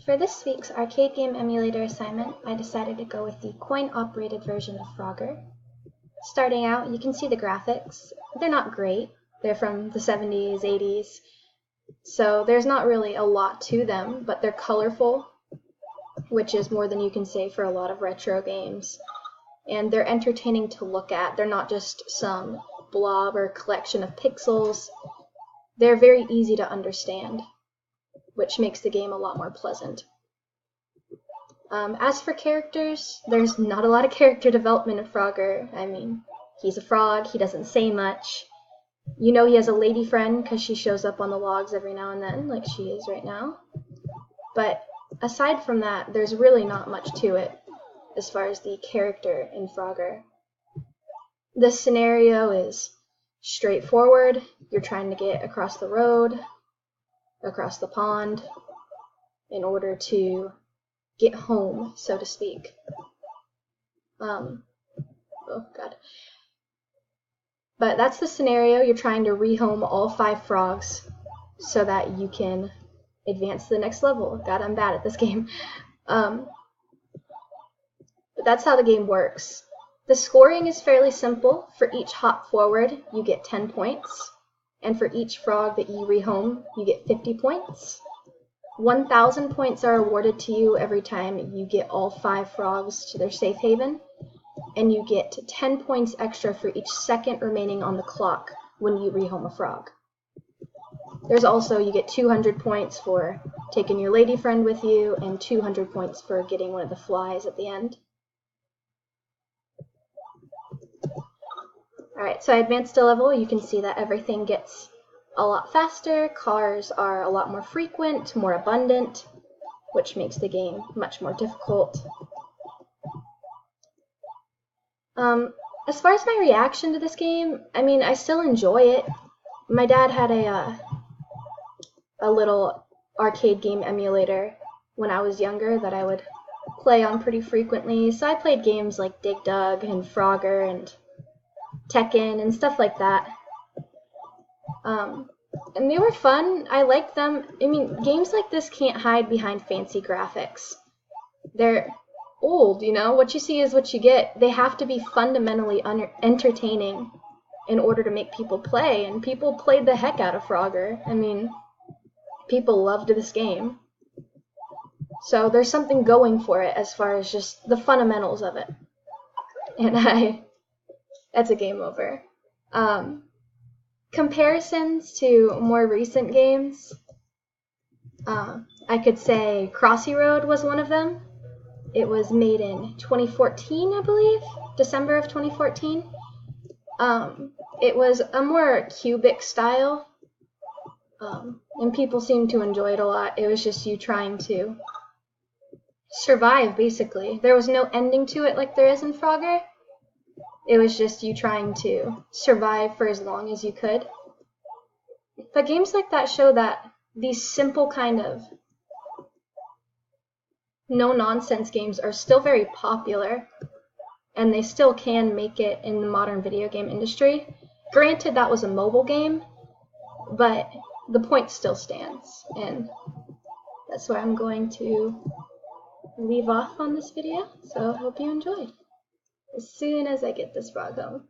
For this week's arcade game emulator assignment, I decided to go with the coin-operated version of Frogger. Starting out, you can see the graphics. They're not great. They're from the 70s, 80s, so there's not really a lot to them, but they're colorful, which is more than you can say for a lot of retro games. And they're entertaining to look at. They're not just some blob or collection of pixels. They're very easy to understand, which makes the game a lot more pleasant. As for characters, there's not a lot of character development in Frogger. I mean, he's a frog, he doesn't say much. You know he has a lady friend because she shows up on the logs every now and then, like she is right now. But aside from that, there's really not much to it as far as the character in Frogger. The scenario is straightforward. You're trying to get across the road, across the pond, in order to get home, so to speak. Oh god. But that's the scenario. You're trying to rehome all 5 frogs so that you can advance to the next level. God, I'm bad at this game. But that's how the game works. The scoring is fairly simple. For each hop forward, you get 10 points. And for each frog that you rehome, you get 50 points. 1,000 points are awarded to you every time you get all 5 frogs to their safe haven. And you get 10 points extra for each second remaining on the clock when you rehome a frog. There's also, you get 200 points for taking your lady friend with you, and 200 points for getting one of the flies at the end. Alright, so I advanced a level. You can see that everything gets a lot faster, cars are a lot more frequent, more abundant, which makes the game much more difficult. As far as my reaction to this game, I mean, I still enjoy it. My dad had a little arcade game emulator when I was younger that I would play on pretty frequently, so I played games like Dig Dug and Frogger and Tekken and stuff like that. And they were fun. I liked them. I mean, games like this can't hide behind fancy graphics. They're old, you know? What you see is what you get. They have to be fundamentally entertaining in order to make people play, and people played the heck out of Frogger. I mean, people loved this game. So there's something going for it as far as just the fundamentals of it. And that's a game over. Comparisons to more recent games, I could say Crossy Road was one of them. It was made in 2014, I believe, December of 2014. It was a more cubic style, and people seemed to enjoy it a lot. It was just you trying to survive, basically. There was no ending to it like there is in Frogger. It was just you trying to survive for as long as you could. But games like that show that these simple kind of no-nonsense games are still very popular, and they still can make it in the modern video game industry. Granted, that was a mobile game, but the point still stands, and that's where I'm going to leave off on this video, so I hope you enjoyed. As soon as I get this frog home.